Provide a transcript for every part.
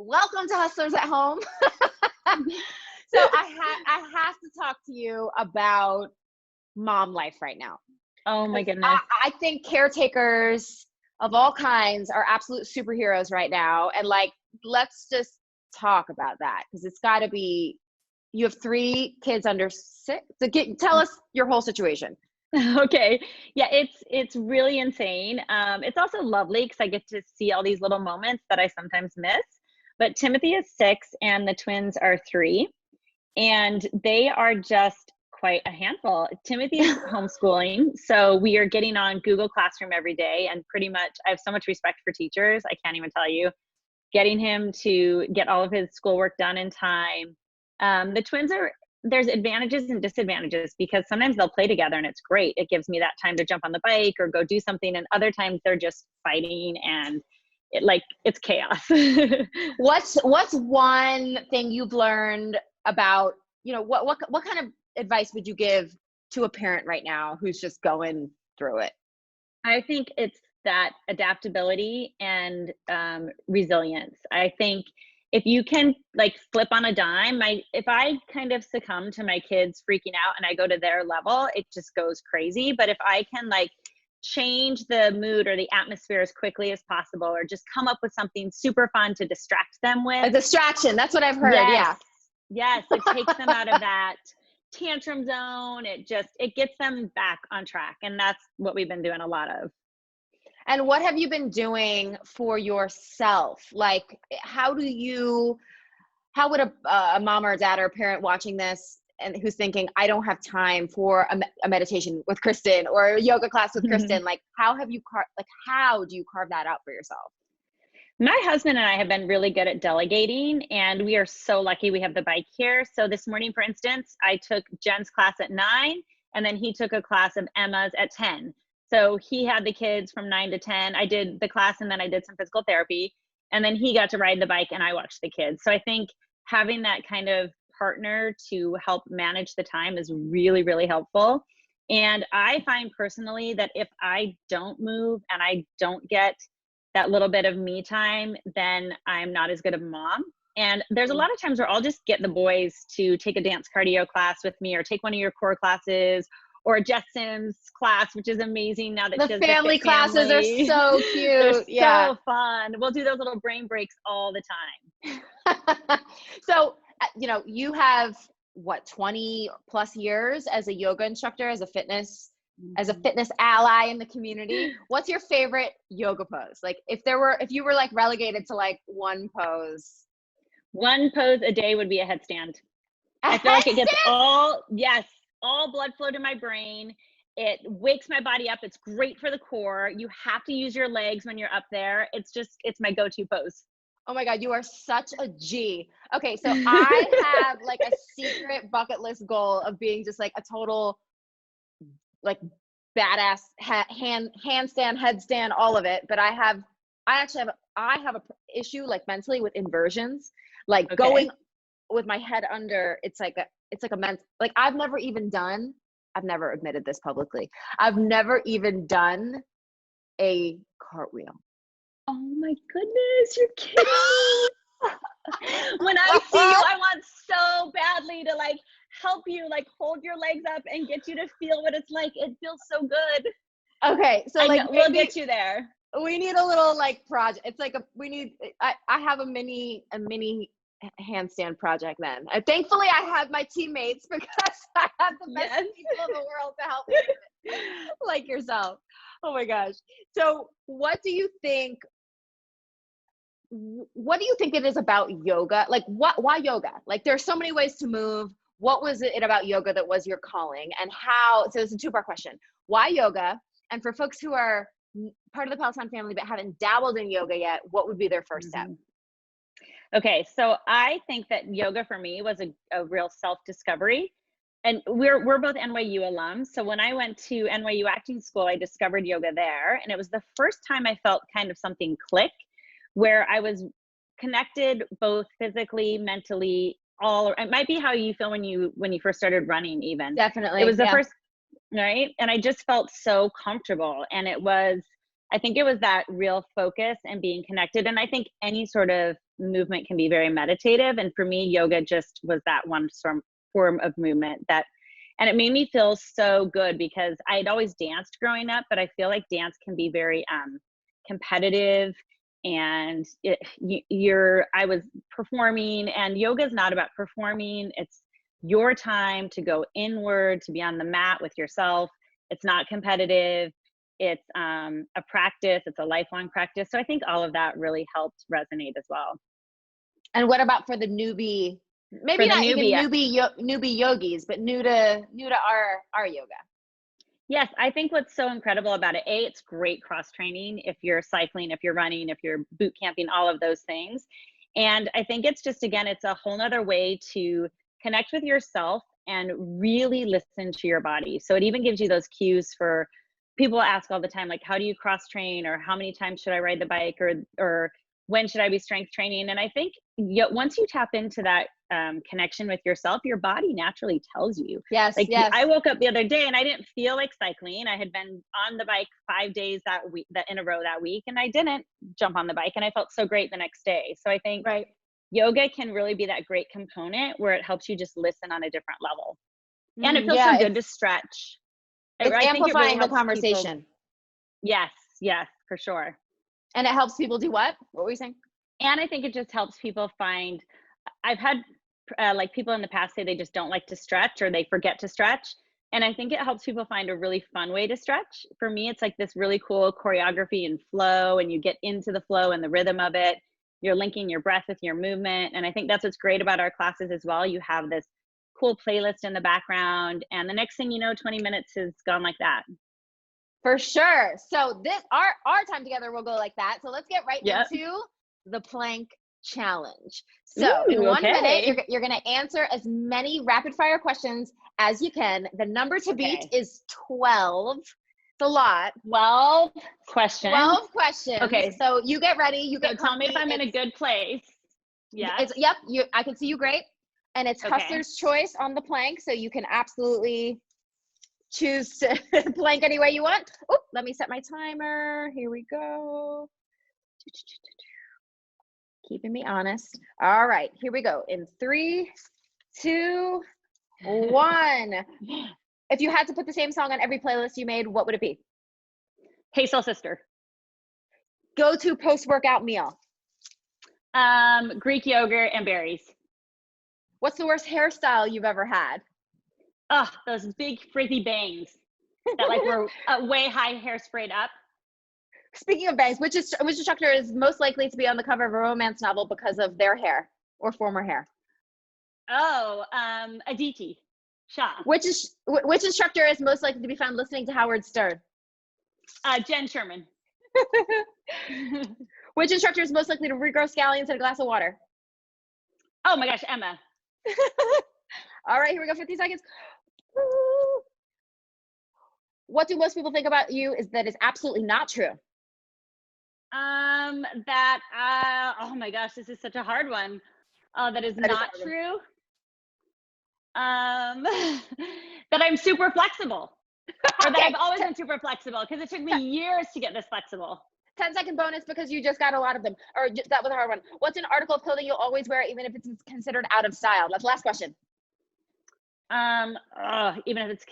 Welcome to Hustlers at Home. So I have to talk to you about mom life right now. Oh my goodness. I think caretakers of all kinds are absolute superheroes right now. And like, let's just talk about that, because it's got to be, you have 3 kids under 6. So tell us your whole situation. Okay. Yeah, it's really insane. It's also lovely because I get to see all these little moments that I sometimes miss. But Timothy is 6 and the twins are 3. And they are just quite a handful. Timothy is homeschooling. So we are getting on Google Classroom every day. And pretty much, I have so much respect for teachers. I can't even tell you. Getting him to get all of his schoolwork done in time. The twins there's advantages and disadvantages because sometimes they'll play together and it's great. It gives me that time to jump on the bike or go do something. And other times they're just fighting and it's chaos. What's one thing you've learned about, what kind of advice would you give to a parent right now who's just going through it? I think it's that adaptability and resilience. I think if you can flip on a dime, if I kind of succumb to my kids freaking out and I go to their level, it just goes crazy. But if I can change the mood or the atmosphere as quickly as possible, or just come up with something super fun to distract them with. A distraction. That's what I've heard. Yes. Yeah. Yes. It takes them out of that tantrum zone. It gets them back on track. And that's what we've been doing a lot of. And what have you been doing for yourself? Like, how would a mom or a dad or a parent watching this and who's thinking, I don't have time for a meditation with Kristin or a yoga class with Kristin, how do you carve that out for yourself? My husband and I have been really good at delegating, and we are so lucky we have the bike here. So this morning, for instance, I took Jen's class at 9, and then he took a class of Emma's at 10. So he had the kids from 9 to 10. I did the class and then I did some physical therapy, and then he got to ride the bike and I watched the kids. So I think having that kind of partner to help manage the time is really, really helpful. And I find personally that if I don't move and I don't get that little bit of me time, then I'm not as good of a mom. And there's a lot of times where I'll just get the boys to take a dance cardio class with me or take one of your core classes or a Jess Sims class, which is amazing now that the family classes are so cute. They're so fun. We'll do those little brain breaks all the time. So, you have 20 plus years as a yoga instructor, as a fitness ally in the community. What's your favorite yoga pose? Like if you were relegated to one pose. One pose a day would be a headstand. I feel like it gets all blood flow to my brain. It wakes my body up. It's great for the core. You have to use your legs when you're up there. It's my go-to pose. Oh my God, you are such a G. Okay, so I have a secret bucket list goal of being just a total badass handstand, headstand, all of it. But I have a issue mentally with inversions, going with my head under. It's like a mental, I've never admitted this publicly. I've never even done a cartwheel. Oh my goodness, you're kidding me. When I see you, I want so badly to help you, hold your legs up and get you to feel what it's like. It feels so good. Okay, so we'll get you there. We need a little project. It's I have a mini handstand project then. Thankfully I have my teammates because I have the best people in the world to help me with it, like yourself. Oh my gosh. So what do you think it is about yoga? Why yoga? There are so many ways to move. What was it about yoga that was your calling, and how? So it's a 2-part question. Why yoga? And for folks who are part of the Peloton family but haven't dabbled in yoga yet, what would be their first step? Okay, so I think that yoga for me was a real self-discovery. And we're both NYU alums. So when I went to NYU acting school, I discovered yoga there. And it was the first time I felt kind of something click, where I was connected both physically, mentally, it might be how you feel when you first started running even. Definitely. It was the first, right? And I just felt so comfortable. And I think it was that real focus and being connected. And I think any sort of movement can be very meditative. And for me, yoga just was that one form of movement and it made me feel so good because I had always danced growing up, but I feel like dance can be very competitive, and I was performing, and yoga is not about performing. It's your time to go inward, to be on the mat with yourself. It's not competitive. It's a practice. It's a lifelong practice. So I think all of that really helped resonate as well. And what about for the newbie? Maybe not even newbie yogis, but new to our yoga. Yes, I think what's so incredible about it, it's great cross training if you're cycling, if you're running, if you're boot camping, all of those things. And I think it's just, again, it's a whole nother way to connect with yourself and really listen to your body. So it even gives you those cues for people ask all the time, like, how do you cross train, or how many times should I ride the bike, or when should I be strength training? And I think once you tap into that connection with yourself, your body naturally tells you. Yes, like, yes. I woke up the other day and I didn't feel like cycling. I had been on the bike 5 days in a row that week, and I didn't jump on the bike, and I felt so great the next day. So I think yoga can really be that great component where it helps you just listen on a different level. And it feels so good to stretch. It's amplifying the conversation. Yes, for sure. And it helps people do what? What were you saying? And I think it just helps people find, I've had like people in the past say they just don't like to stretch, or they forget to stretch. And I think it helps people find a really fun way to stretch. For me, it's like this really cool choreography and flow, and you get into the flow and the rhythm of it. You're linking your breath with your movement. And I think that's what's great about our classes as well. You have this cool playlist in the background, and the next thing you know, 20 minutes has gone like that. For sure. So this our time together will go like that. So let's get right into the plank challenge. So in 1 minute, you're going to answer as many rapid fire questions as you can. The number to beat is 12. It's a lot. 12 questions. 12 questions. Okay. So you get ready. You get tell me if I'm in a good place. Yeah. I can see you great. And it's Hustler's choice on the plank. So you can absolutely choose to plank any way you want. Oh, let me set my timer. Here we go. Keeping me honest. All right, here we go. In 3, 2, 1. If you had to put the same song on every playlist you made, what would it be? Hey Soul Sister. Go to post-workout meal. Greek yogurt and berries. What's the worst hairstyle you've ever had? Oh, those big frizzy bangs that like were way high hair sprayed up. Speaking of bangs, which instructor is most likely to be on the cover of a romance novel because of their hair or former hair? Oh, Aditi Shah. Which instructor is most likely to be found listening to Howard Stern? Jen Sherman. Which instructor is most likely to regrow scallions in a glass of water? Oh my gosh, Emma. All right, here we go. 50 seconds. What do most people think about you that is absolutely not true? Oh my gosh, this is such a hard one. That is not true. That I'm super flexible. Or that I've always been super flexible, because it took me years to get this flexible. 10-second bonus because you just got a lot of them. Or that was a hard one. What's an article of clothing you'll always wear even if it's considered out of style? That's the last question. Even if it's,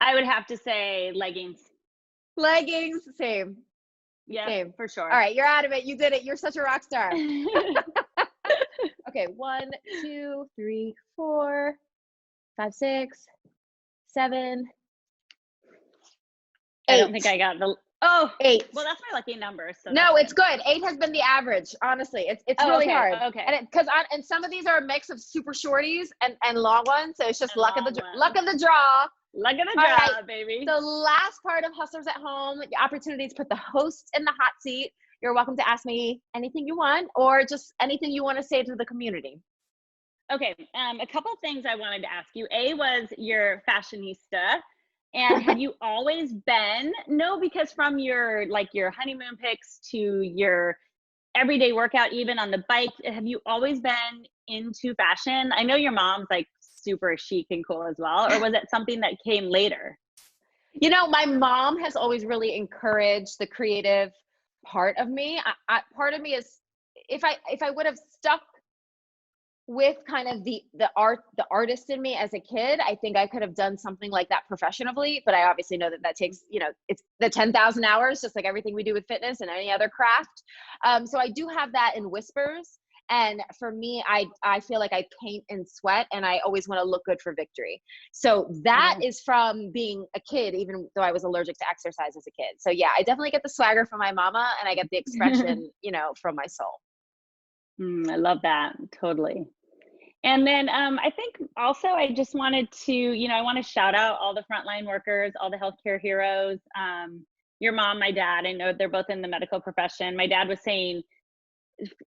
I would have to say leggings. Leggings, same. Yeah, same. For sure. All right, you're out of it. You did it. You're such a rock star. Okay, 1, 2, 3, 4, 5, 6, 7, 8. I don't think I got the 8. Well, that's my lucky number. So no, it's good. 8 has been the average. Honestly, it's really hard. Okay. And and some of these are a mix of super shorties and long ones. So it's just luck of the draw. Luck of the draw, right, baby. The last part of Hustlers at Home, the opportunity to put the host in the hot seat. You're welcome to ask me anything you want, or just anything you want to say to the community. Okay, a couple of things I wanted to ask you. A was your fashionista. And have you always been? No, because from your honeymoon pics to your everyday workout, even on the bike, have you always been into fashion? I know your mom's like super chic and cool as well, or was it something that came later? You know, my mom has always really encouraged the creative part of me. Part of me if I would have stuck with kind of the artist in me as a kid, I think I could have done something like that professionally, but I obviously know that takes, it's the 10,000 hours, just like everything we do with fitness and any other craft. So I do have that in whispers. And for me, I feel like I paint and sweat, and I always want to look good for victory. So that is from being a kid, even though I was allergic to exercise as a kid. So yeah, I definitely get the swagger from my mama, and I get the expression, from my soul. I love that. Totally. And then I think also I just wanted to, I want to shout out all the frontline workers, all the healthcare heroes, your mom, my dad. I know they're both in the medical profession. My dad was saying,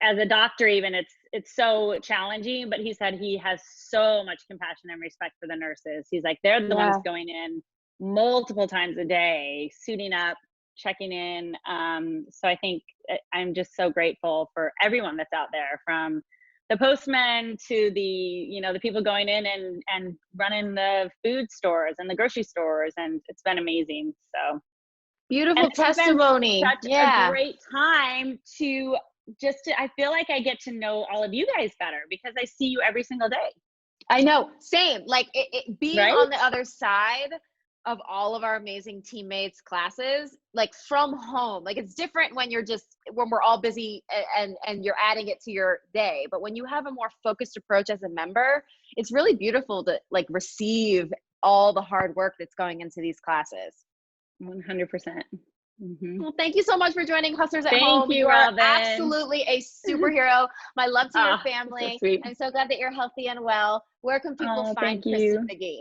as a doctor, even it's so challenging, but he said he has so much compassion and respect for the nurses. He's like, they're the ones going in multiple times a day, suiting up, checking in. So I think I'm just so grateful for everyone that's out there, from the postmen to the people going in and running the food stores and the grocery stores, and it's been amazing. So beautiful testimony. Such a great time to I feel like I get to know all of you guys better because I see you every single day. I know, same. Like it being on the other side of all of our amazing teammates' classes, like from home. Like it's different when we're all busy and you're adding it to your day. But when you have a more focused approach as a member, it's really beautiful to like receive all the hard work that's going into these classes. 100%. Well, thank you so much for joining Hustlers at Home. Thank you, you are Robin. Absolutely a superhero. My love to your family. So I'm so glad that you're healthy and well. Where can people find Kristin McGee?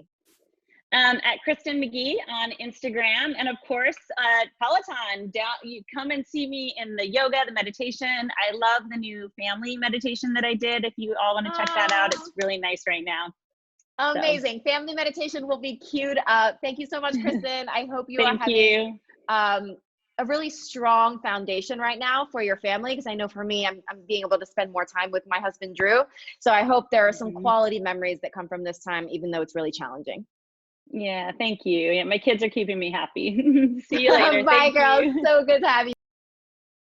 At Kristin McGee on Instagram, and of course Peloton. You come and see me in the yoga, the meditation. I love the new family meditation that I did. If you all want to check that out, it's really nice right now. Amazing. So. Family meditation will be queued up. Thank you so much, Kristin. I hope you are having a really strong foundation right now for your family, because I know for me, I'm being able to spend more time with my husband, Drew. So I hope there are some quality memories that come from this time, even though it's really challenging. Yeah, thank you. Yeah, my kids are keeping me happy. See you later. Bye, girls. So good to have you.